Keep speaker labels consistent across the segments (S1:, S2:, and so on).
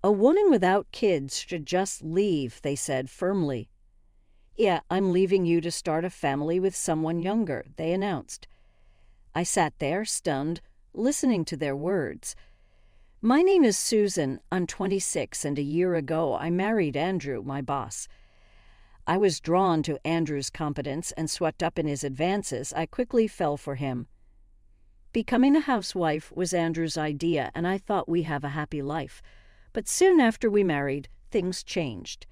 S1: A woman without kids should just leave, they said firmly. Yeah, I'm leaving you to start a family with someone younger, they announced. I sat there, stunned, listening to their words. My name is Susan. I'm 26, and a year ago I married Andrew, my boss. I was drawn to Andrew's competence and swept up in his advances. I quickly fell for him. Becoming a housewife was Andrew's idea, and I thought we'd have a happy life. But soon after we married, things changed.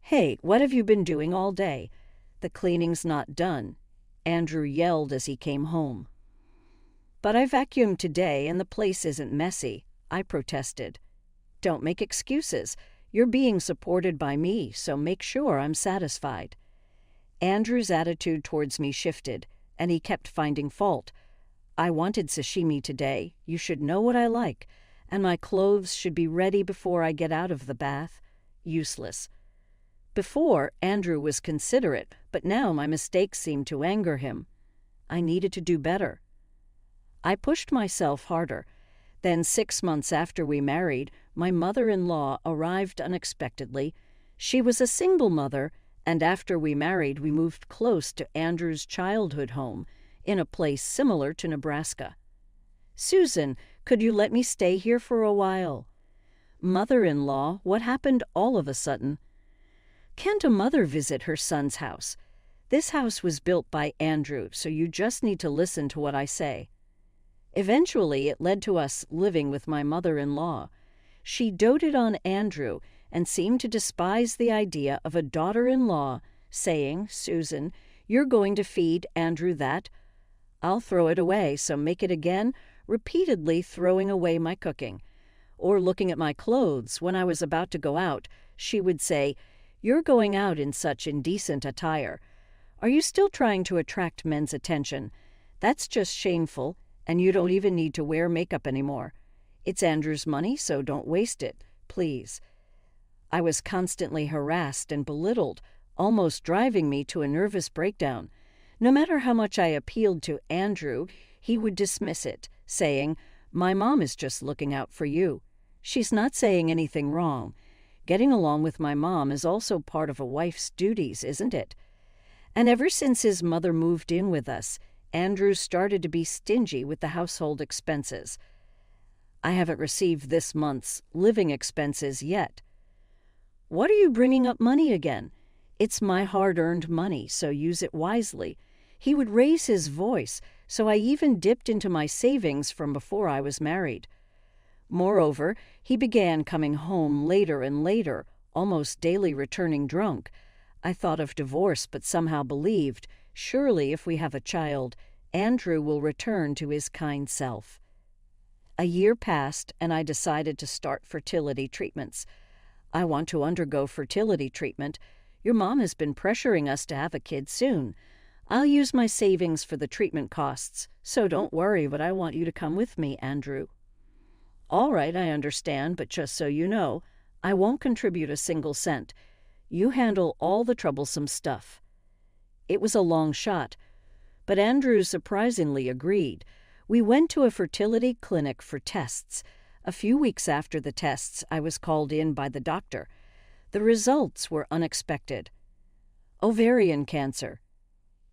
S1: Hey, what have you been doing all day? The cleaning's not done, Andrew yelled as he came home. But I vacuumed today and the place isn't messy, I protested. Don't make excuses. You're being supported by me, so make sure I'm satisfied. Andrew's attitude towards me shifted, and he kept finding fault. I wanted sashimi today. You should know what I like. And my clothes should be ready before I get out of the bath. Useless. Before, Andrew was considerate, but now my mistakes seemed to anger him. I needed to do better. I pushed myself harder. Then 6 months after we married, my mother-in-law arrived unexpectedly. She was a single mother, and after we married, we moved close to Andrew's childhood home, in a place similar to Nebraska. Susan, could you let me stay here for a while? Mother-in-law, what happened all of a sudden? Can't a mother visit her son's house? This house was built by Andrew, so you just need to listen to what I say. Eventually, it led to us living with my mother-in-law. She doted on Andrew and seemed to despise the idea of a daughter-in-law saying, Susan, you're going to feed Andrew that. I'll throw it away, so make it again, repeatedly throwing away my cooking. Or looking at my clothes when I was about to go out, she would say, you're going out in such indecent attire. Are you still trying to attract men's attention? That's just shameful, and you don't even need to wear makeup anymore. It's Andrew's money, so don't waste it, please. I was constantly harassed and belittled, almost driving me to a nervous breakdown. No matter how much I appealed to Andrew, he would dismiss it, saying, my mom is just looking out for you. She's not saying anything wrong. Getting along with my mom is also part of a wife's duties, isn't it? And ever since his mother moved in with us, Andrew started to be stingy with the household expenses. I haven't received this month's living expenses yet. What are you bringing up money again? It's my hard-earned money, so use it wisely. He would raise his voice, so I even dipped into my savings from before I was married. Moreover, he began coming home later and later, almost daily returning drunk. I thought of divorce, but somehow believed, surely if we have a child, Andrew will return to his kind self. A year passed, and I decided to start fertility treatments. I want to undergo fertility treatment. Your mom has been pressuring us to have a kid soon. I'll use my savings for the treatment costs, so don't worry, but I want you to come with me, Andrew. All right, I understand, but just so you know, I won't contribute a single cent. You handle all the troublesome stuff. It was a long shot, but Andrew surprisingly agreed. We went to a fertility clinic for tests. A few weeks after the tests, I was called in by the doctor. The results were unexpected. Ovarian cancer.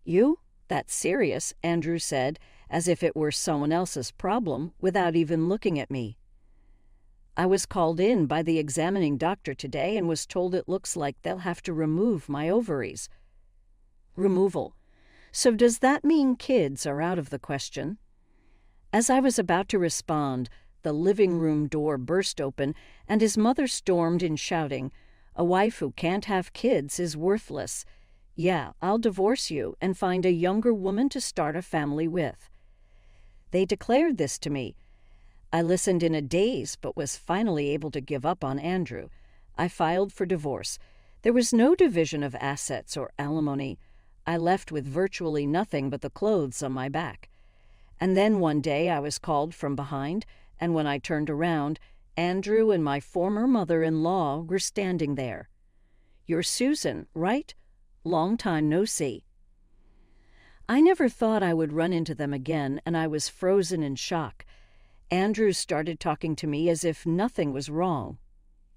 S1: You? That's serious, Andrew said, as if it were someone else's problem, without even looking at me. I was called in by the examining doctor today and was told it looks like they'll have to remove my ovaries. Removal. So does that mean kids are out of the question? As I was about to respond, the living room door burst open and his mother stormed in shouting, a wife who can't have kids is worthless. Yeah, I'll divorce you and find a younger woman to start a family with. They declared this to me. I listened in a daze, but was finally able to give up on Andrew. I filed for divorce. There was no division of assets or alimony. I left with virtually nothing but the clothes on my back. And then one day I was called from behind, and when I turned around, Andrew and my former mother-in-law were standing there. You're Susan, right? Long time no see. I never thought I would run into them again, and I was frozen in shock. Andrew started talking to me as if nothing was wrong.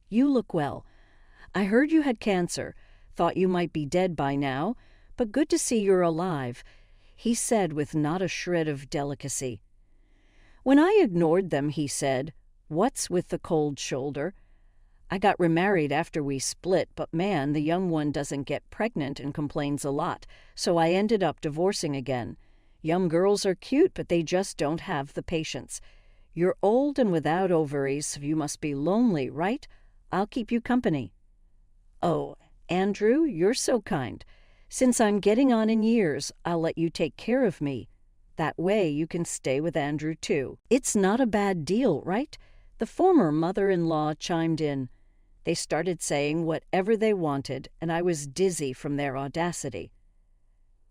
S1: You look well. I heard you had cancer. Thought you might be dead by now, but good to see you're alive," he said with not a shred of delicacy. When I ignored them, he said, "What's with the cold shoulder? I got remarried after we split, but man, the young one doesn't get pregnant and complains a lot, so I ended up divorcing again. Young girls are cute, but they just don't have the patience. You're old and without ovaries, so you must be lonely, right? I'll keep you company." "Oh, Andrew, you're so kind. Since I'm getting on in years, I'll let you take care of me. That way you can stay with Andrew too. It's not a bad deal, right?" The former mother-in-law chimed in. They started saying whatever they wanted, and I was dizzy from their audacity.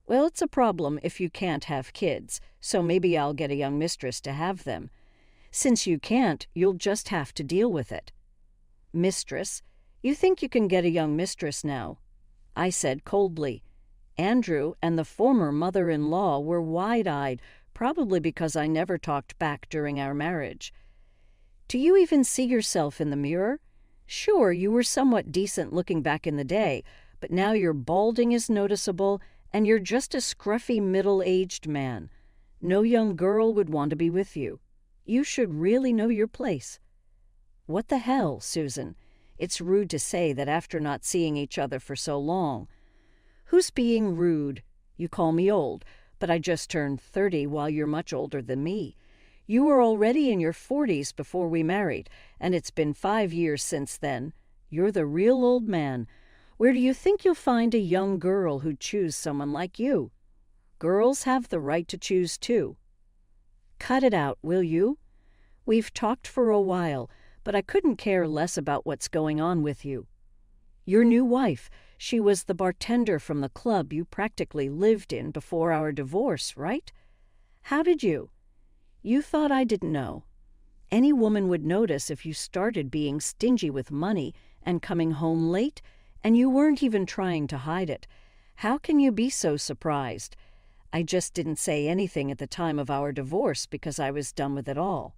S1: "Well, it's a problem if you can't have kids, so maybe I'll get a young mistress to have them. Since you can't, you'll just have to deal with it." "Mistress? You think you can get a young mistress now?" I said coldly. Andrew and the former mother-in-law were wide-eyed, probably because I never talked back during our marriage. "Do you even see yourself in the mirror? Sure, you were somewhat decent looking back in the day, but now your balding is noticeable, and you're just a scruffy middle-aged man. No young girl would want to be with you. You should really know your place." "What the hell, Susan? It's rude to say that after not seeing each other for so long." "Who's being rude? You call me old, but I just turned 30 while you're much older than me. You were already in your 40s before we married, and it's been 5 years since then. You're the real old man. Where do you think you'll find a young girl who'd choose someone like you? Girls have the right to choose too." "Cut it out, will you? We've talked for a while, but I couldn't care less about what's going on with you. Your new wife, she was the bartender from the club you practically lived in before our divorce, right? How did you? You thought I didn't know. Any woman would notice if you started being stingy with money and coming home late, and you weren't even trying to hide it. How can you be so surprised? I just didn't say anything at the time of our divorce because I was done with it all.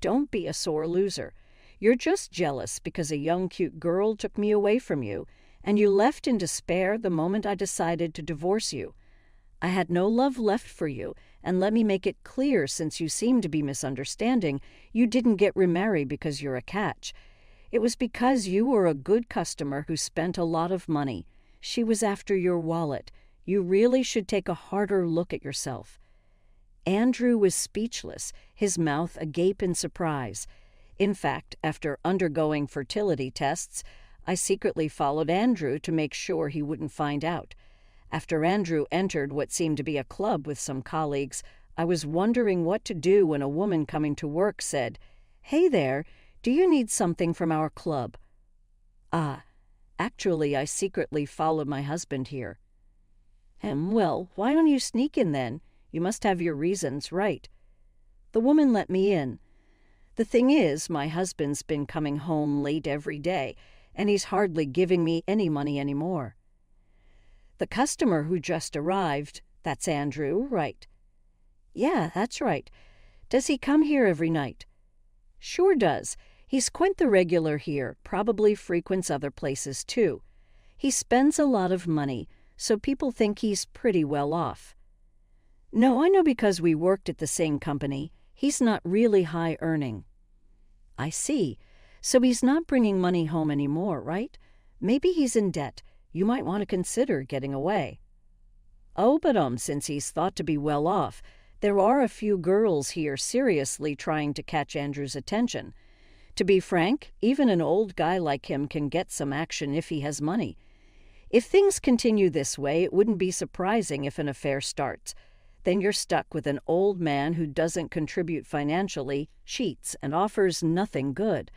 S1: Don't be a sore loser. You're just jealous because a young, cute girl took me away from you, and you left in despair the moment I decided to divorce you. I had no love left for you, and let me make it clear, since you seem to be misunderstanding, you didn't get remarried because you're a catch. It was because you were a good customer who spent a lot of money. She was after your wallet. You really should take a harder look at yourself." Andrew was speechless, his mouth agape in surprise. In fact, after undergoing fertility tests, I secretly followed Andrew to make sure he wouldn't find out. After Andrew entered what seemed to be a club with some colleagues, I was wondering what to do when a woman coming to work said, "Hey there, do you need something from our club?" "Ah, actually, I secretly followed my husband here." Well, why don't you sneak in then? You must have your reasons, right?" The woman let me in. "The thing is, my husband's been coming home late every day, and he's hardly giving me any money anymore." "The customer who just arrived, that's Andrew, right?" "Yeah, that's right. Does he come here every night?" "Sure does. He's quite the regular here, probably frequents other places too. He spends a lot of money, so people think he's pretty well off." "No, I know because we worked at the same company. He's not really high earning." "I see. So he's not bringing money home anymore, right? Maybe he's in debt. You might want to consider getting away." "Oh, but since he's thought to be well off, there are a few girls here seriously trying to catch Andrew's attention. To be frank, even an old guy like him can get some action if he has money. If things continue this way, it wouldn't be surprising if an affair starts. Then you're stuck with an old man who doesn't contribute financially, cheats, and offers nothing good.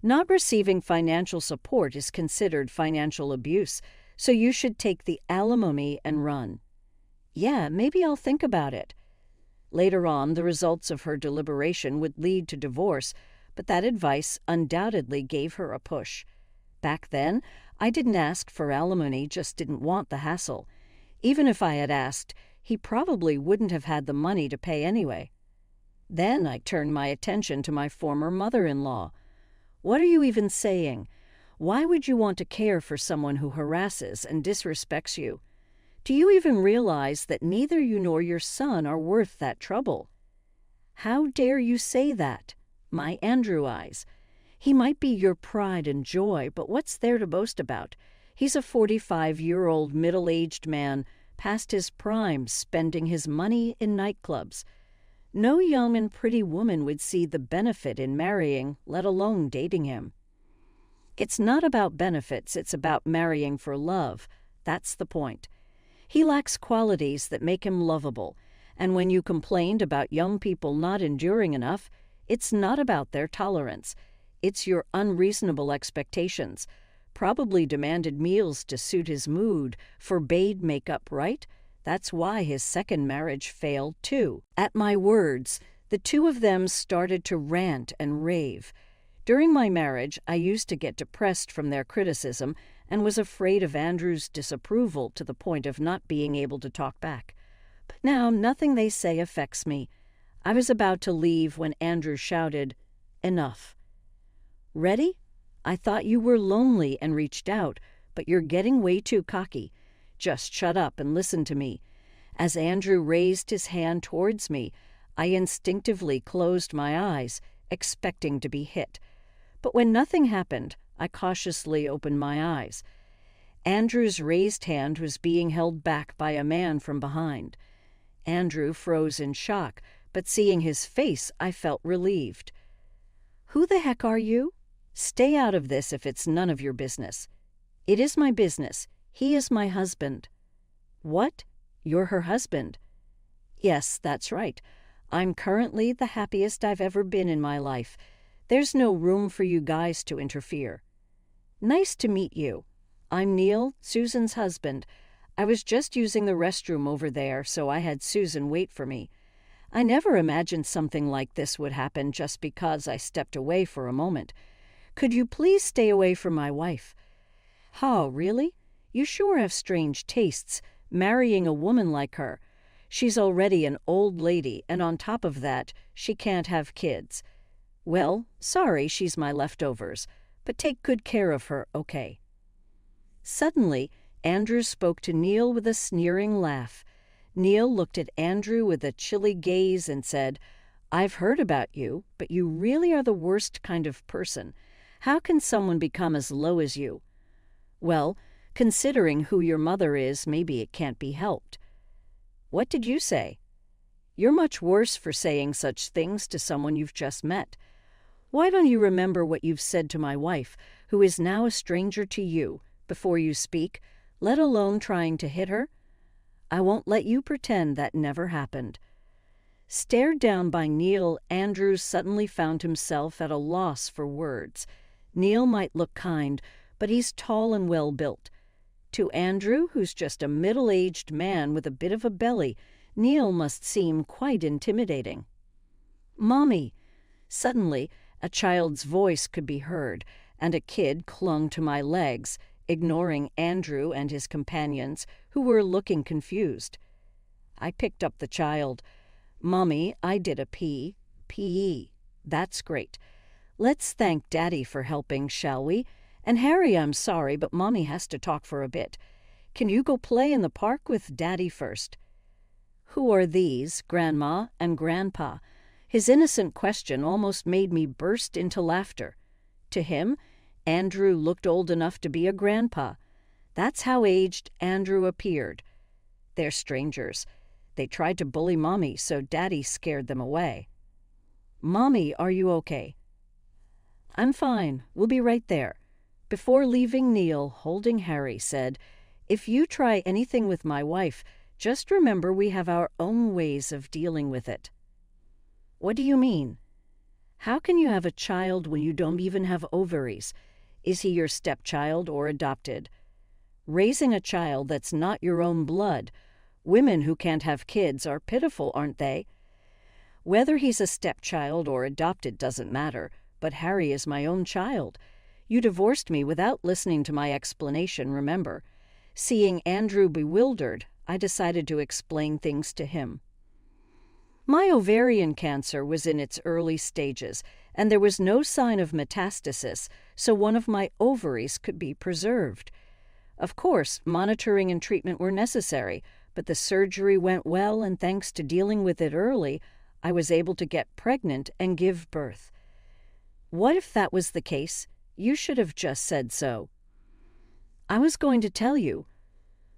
S1: Not receiving financial support is considered financial abuse, so you should take the alimony and run." "Yeah, maybe I'll think about it." Later on, the results of her deliberation would lead to divorce, but that advice undoubtedly gave her a push. Back then, I didn't ask for alimony, just didn't want the hassle. Even if I had asked, he probably wouldn't have had the money to pay anyway. Then I turned my attention to my former mother-in-law. "What are you even saying? Why would you want to care for someone who harasses and disrespects you? Do you even realize that neither you nor your son are worth that trouble? How dare you say that? My Andrew eyes. He might be your pride and joy, but what's there to boast about? He's a 45-year-old middle-aged man, past his prime, spending his money in nightclubs. No young and pretty woman would see the benefit in marrying, let alone dating him. It's not about benefits, it's about marrying for love. That's the point. He lacks qualities that make him lovable, and when you complained about young people not enduring enough, it's not about their tolerance. It's your unreasonable expectations. Probably demanded meals to suit his mood, forbade makeup, right? That's why his second marriage failed too. At my words, the two of them started to rant and rave. During my marriage, I used to get depressed from their criticism and was afraid of Andrew's disapproval to the point of not being able to talk back. But now nothing they say affects me. I was about to leave when Andrew shouted, "Enough." "Ready? I thought you were lonely and reached out, but you're getting way too cocky. Just shut up and listen to me." As Andrew raised his hand towards me, I instinctively closed my eyes, expecting to be hit. But when nothing happened, I cautiously opened my eyes. Andrew's raised hand was being held back by a man from behind. Andrew froze in shock, but seeing his face, I felt relieved. "Who the heck are you? Stay out of this if it's none of your business." "It is my business. He is my husband." "What? You're her husband?" "Yes, that's right. I'm currently the happiest I've ever been in my life. There's no room for you guys to interfere." "Nice to meet you. I'm Neil, Susan's husband. I was just using the restroom over there, so I had Susan wait for me. I never imagined something like this would happen just because I stepped away for a moment. Could you please stay away from my wife?" "Oh, really? You sure have strange tastes, marrying a woman like her. She's already an old lady, and on top of that, she can't have kids. Well, sorry she's my leftovers, but take good care of her, okay?" Suddenly, Andrew spoke to Neil with a sneering laugh. Neil looked at Andrew with a chilly gaze and said, "I've heard about you, but you really are the worst kind of person. How can someone become as low as you?" "Well, considering who your mother is, maybe it can't be helped." "What did you say?" "You're much worse for saying such things to someone you've just met. Why don't you remember what you've said to my wife, who is now a stranger to you, before you speak, let alone trying to hit her? I won't let you pretend that never happened." Stared down by Neil, Andrew suddenly found himself at a loss for words. Neil might look kind, but he's tall and well-built. To Andrew, who's just a middle-aged man with a bit of a belly, Neil must seem quite intimidating. "Mommy!" Suddenly, a child's voice could be heard, and a kid clung to my legs, ignoring Andrew and his companions, who were looking confused. I picked up the child. "Mommy, I did a P.E. That's great. Let's thank Daddy for helping, shall we? And Harry, I'm sorry, but Mommy has to talk for a bit. Can you go play in the park with Daddy first?" Who are these, Grandma and Grandpa? His innocent question almost made me burst into laughter. To him, Andrew looked old enough to be a grandpa. That's how aged Andrew appeared. They're strangers. They tried to bully Mommy, so Daddy scared them away. "Mommy, are you okay?" "I'm fine. We'll be right there." Before leaving, Neil, holding Harry, said, "If you try anything with my wife, just remember we have our own ways of dealing with it." "What do you mean?" "How can you have a child when you don't even have ovaries? Is he your stepchild or adopted? Raising a child that's not your own blood. Women who can't have kids are pitiful, aren't they? Whether he's a stepchild or adopted doesn't matter, but Harry is my own child. You divorced me without listening to my explanation, remember. Seeing Andrew bewildered, I decided to explain things to him. My ovarian cancer was in its early stages, and there was no sign of metastasis, so one of my ovaries could be preserved. Of course, monitoring and treatment were necessary, but the surgery went well, and thanks to dealing with it early, I was able to get pregnant and give birth. What if that was the case? You should have just said so. I was going to tell you,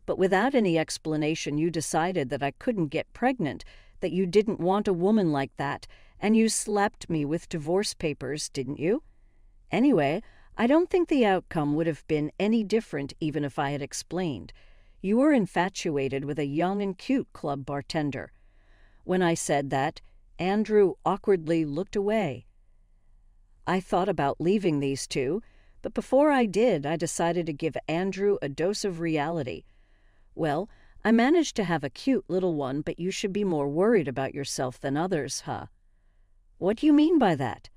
S1: but without any explanation you decided that I couldn't get pregnant, that you didn't want a woman like that, and you slapped me with divorce papers, didn't you? Anyway, I don't think the outcome would have been any different even if I had explained. You were infatuated with a young and cute club bartender. When I said that, Andrew awkwardly looked away. I thought about leaving these two, but before I did, I decided to give Andrew a dose of reality. Well, I managed to have a cute little one, but you should be more worried about yourself than others, huh? What do you mean by that?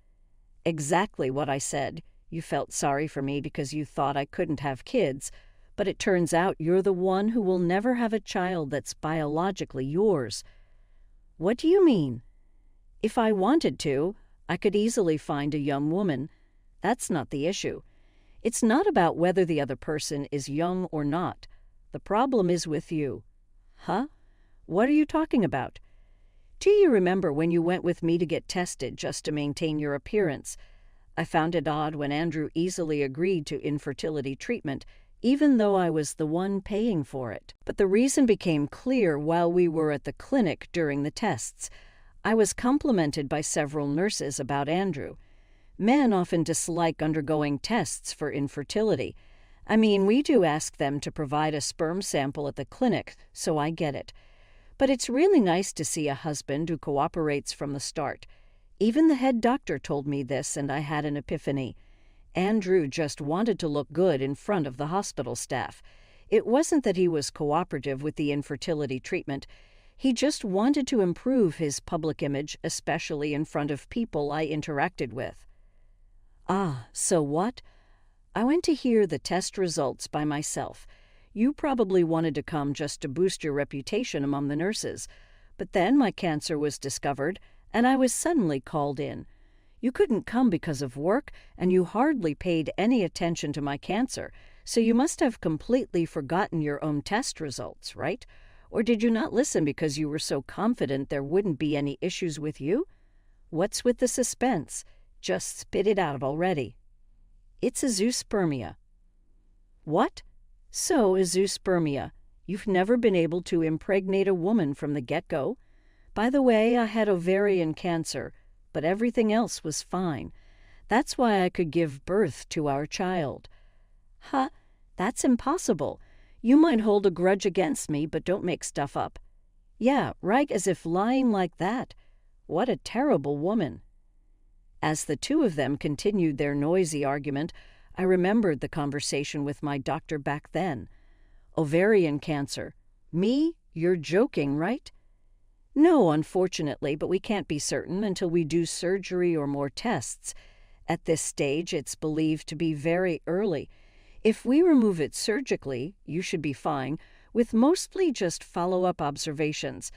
S1: Exactly what I said. You felt sorry for me because you thought I couldn't have kids, but it turns out you're the one who will never have a child that's biologically yours. What do you mean? If I wanted to, I could easily find a young woman. That's not the issue. It's not about whether the other person is young or not. The problem is with you. Huh? What are you talking about? Do you remember when you went with me to get tested just to maintain your appearance? I found it odd when Andrew easily agreed to infertility treatment, even though I was the one paying for it. But the reason became clear while we were at the clinic during the tests. I was complimented by several nurses about Andrew. Men often dislike undergoing tests for infertility. I mean, we do ask them to provide a sperm sample at the clinic, so I get it. But it's really nice to see a husband who cooperates from the start. Even the head doctor told me this, and I had an epiphany. Andrew just wanted to look good in front of the hospital staff. It wasn't that he was cooperative with the infertility treatment. He just wanted to improve his public image, especially in front of people I interacted with. Ah, so what? I went to hear the test results by myself. You probably wanted to come just to boost your reputation among the nurses. But then my cancer was discovered, and I was suddenly called in. You couldn't come because of work, and you hardly paid any attention to my cancer, so you must have completely forgotten your own test results, right? Or did you not listen because you were so confident there wouldn't be any issues with you? What's with the suspense? Just spit it out already. It's azoospermia. What? So, azoospermia. You've never been able to impregnate a woman from the get-go? By the way, I had ovarian cancer, but everything else was fine. That's why I could give birth to our child. Huh? That's impossible. You might hold a grudge against me, but don't make stuff up. Yeah, right, as if lying like that. What a terrible woman. As the two of them continued their noisy argument, I remembered the conversation with my doctor back then. Ovarian cancer. Me? You're joking, right? No, unfortunately, but we can't be certain until we do surgery or more tests. At this stage, it's believed to be very early. If we remove it surgically, you should be fine, with mostly just follow-up observations.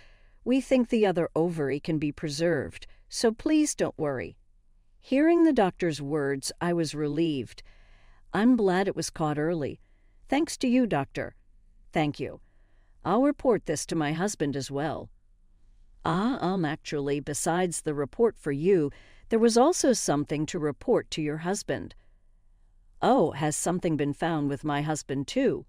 S1: We think the other ovary can be preserved, so please don't worry. Hearing the doctor's words, I was relieved. I'm glad it was caught early. Thanks to you, doctor. Thank you. I'll report this to my husband as well. Actually, besides the report for you, there was also something to report to your husband. Oh, has something been found with my husband too?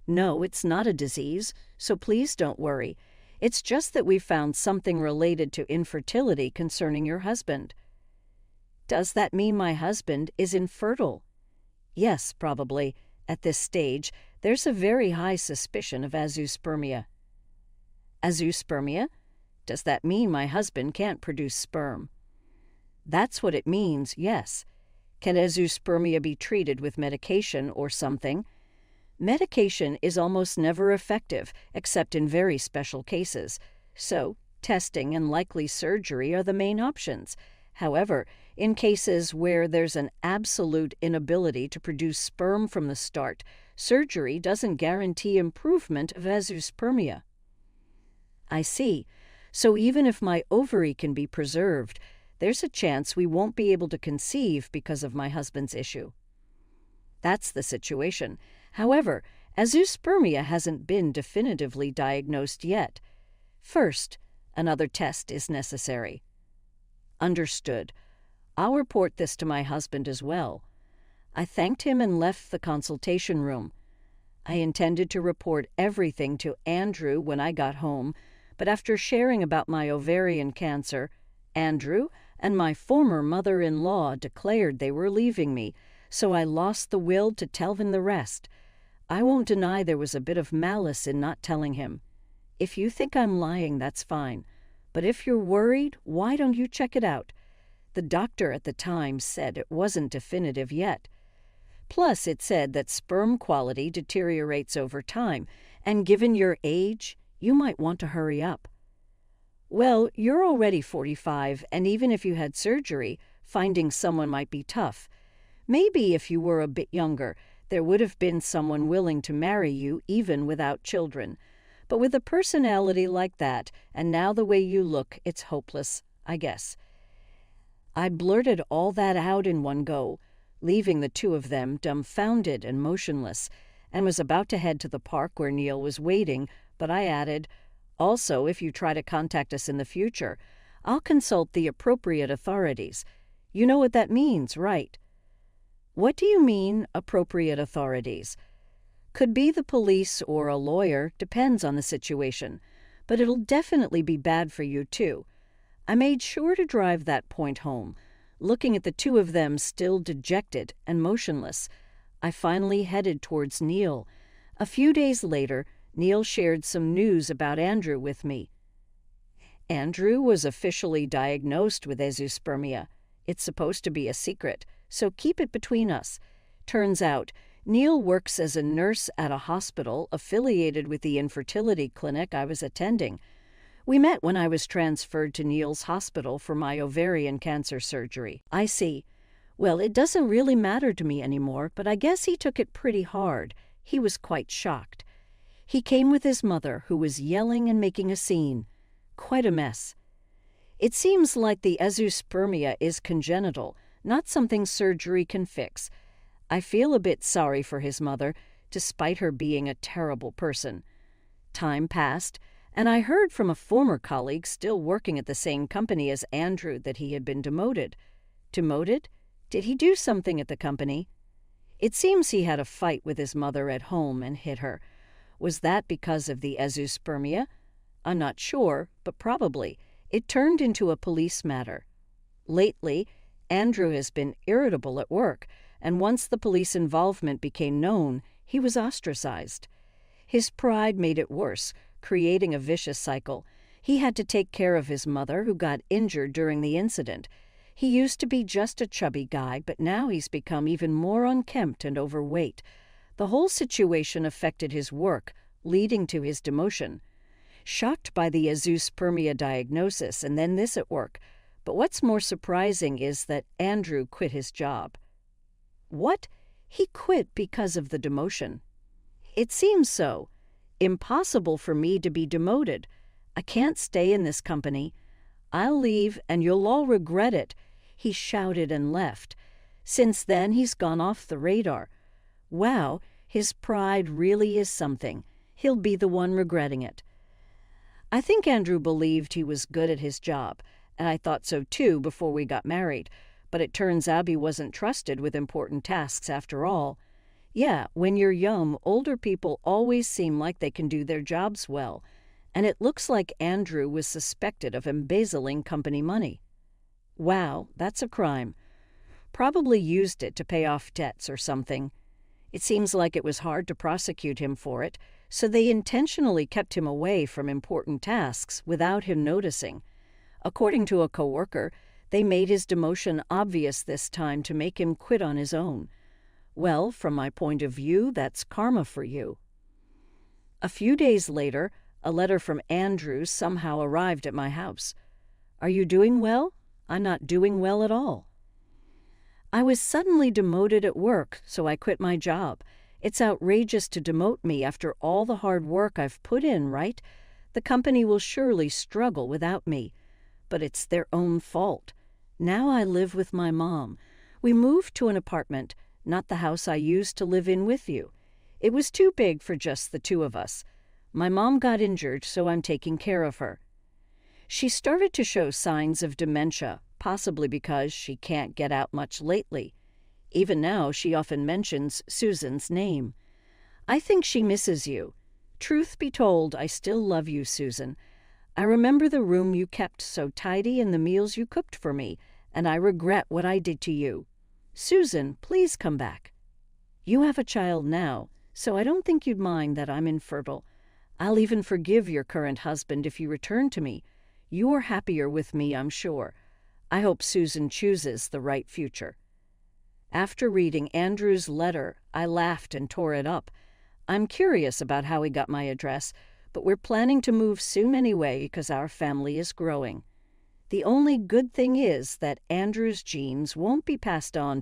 S1: No, it's not a disease, so please don't worry. It's just that we found something related to infertility concerning your husband. Does that mean my husband is infertile? Yes, probably. At this stage, there's a very high suspicion of azoospermia. Azoospermia? Does that mean my husband can't produce sperm? That's what it means, yes. Can azoospermia be treated with medication or something? Medication is almost never effective, except in very special cases. So, testing and likely surgery are the main options. However, in cases where there's an absolute inability to produce sperm from the start, surgery doesn't guarantee improvement of azoospermia. I see. So even if my ovary can be preserved, there's a chance we won't be able to conceive because of my husband's issue. That's the situation. However, azoospermia hasn't been definitively diagnosed yet. First, another test is necessary. Understood. I'll report this to my husband as well. I thanked him and left the consultation room. I intended to report everything to Andrew when I got home, but after sharing about my ovarian cancer, Andrew and my former mother-in-law declared they were leaving me, so I lost the will to tell him the rest. I won't deny there was a bit of malice in not telling him. If you think I'm lying, that's fine. But if you're worried, why don't you check it out? The doctor at the time said it wasn't definitive yet. Plus, it said that sperm quality deteriorates over time, and given your age, you might want to hurry up. Well, you're already 45, and even if you had surgery, finding someone might be tough. Maybe if you were a bit younger, there would have been someone willing to marry you even without children. But with a personality like that, and now the way you look, it's hopeless, I guess. I blurted all that out in one go, leaving the two of them dumbfounded and motionless, and was about to head to the park where Neil was waiting, but I added, also, if you try to contact us in the future, I'll consult the appropriate authorities. You know what that means, right? What do you mean, appropriate authorities? Could be the police or a lawyer, depends on the situation, but it'll definitely be bad for you too. I made sure to drive that point home, looking at the two of them still dejected and motionless. I finally headed towards Neil. A few days later, Neil shared some news about Andrew with me. Andrew was officially diagnosed with azoospermia. It's supposed to be a secret, so keep it between us. Turns out, Neil works as a nurse at a hospital affiliated with the infertility clinic I was attending. We met when I was transferred to Neil's hospital for my ovarian cancer surgery. I see. Well, it doesn't really matter to me anymore, but I guess he took it pretty hard. He was quite shocked. He came with his mother, who was yelling and making a scene. Quite a mess. It seems like the azoospermia is congenital, not something surgery can fix. I feel a bit sorry for his mother, despite her being a terrible person. Time passed, and I heard from a former colleague still working at the same company as Andrew that he had been demoted. Demoted? Did he do something at the company? It seems he had a fight with his mother at home and hit her. Was that because of the azoospermia? I'm not sure, but probably. It turned into a police matter. Lately, Andrew has been irritable at work, and once the police involvement became known, he was ostracized. His pride made it worse, creating a vicious cycle. He had to take care of his mother, who got injured during the incident. He used to be just a chubby guy, but now he's become even more unkempt and overweight. The whole situation affected his work, leading to his demotion. Shocked by the azoospermia diagnosis and then this at work, but what's more surprising is that Andrew quit his job. What? He quit because of the demotion? It seems so. Impossible for me to be demoted. I can't stay in this company. I'll leave and you'll all regret it. He shouted and left. Since then, he's gone off the radar. Wow, his pride really is something. He'll be the one regretting it. I think Andrew believed he was good at his job, and I thought so too before we got married, but it turns out he wasn't trusted with important tasks after all. Yeah, when you're young, older people always seem like they can do their jobs well, and it looks like Andrew was suspected of embezzling company money. Wow, that's a crime. Probably used it to pay off debts or something. It seems like it was hard to prosecute him for it, so they intentionally kept him away from important tasks without him noticing. According to a coworker, they made his demotion obvious this time to make him quit on his own. Well, from my point of view, that's karma for you. A few days later, a letter from Andrew somehow arrived at my house. Are you doing well? I'm not doing well at all. I was suddenly demoted at work, so I quit my job. It's outrageous to demote me after all the hard work I've put in, right? The company will surely struggle without me, but it's their own fault. Now I live with my mom. We moved to an apartment, not the house I used to live in with you. It was too big for just the two of us. My mom got injured, so I'm taking care of her. She started to show signs of dementia, possibly because she can't get out much lately. Even now, she often mentions Susan's name. I think she misses you. Truth be told, I still love you, Susan. I remember the room you kept so tidy and the meals you cooked for me, and I regret what I did to you. Susan, please come back. You have a child now, so I don't think you'd mind that I'm infertile. I'll even forgive your current husband if you return to me. You're happier with me, I'm sure. I hope Susan chooses the right future. After reading Andrew's letter, I laughed and tore it up. I'm curious about how he got my address, but we're planning to move soon anyway because our family is growing. The only good thing is that Andrew's genes won't be passed on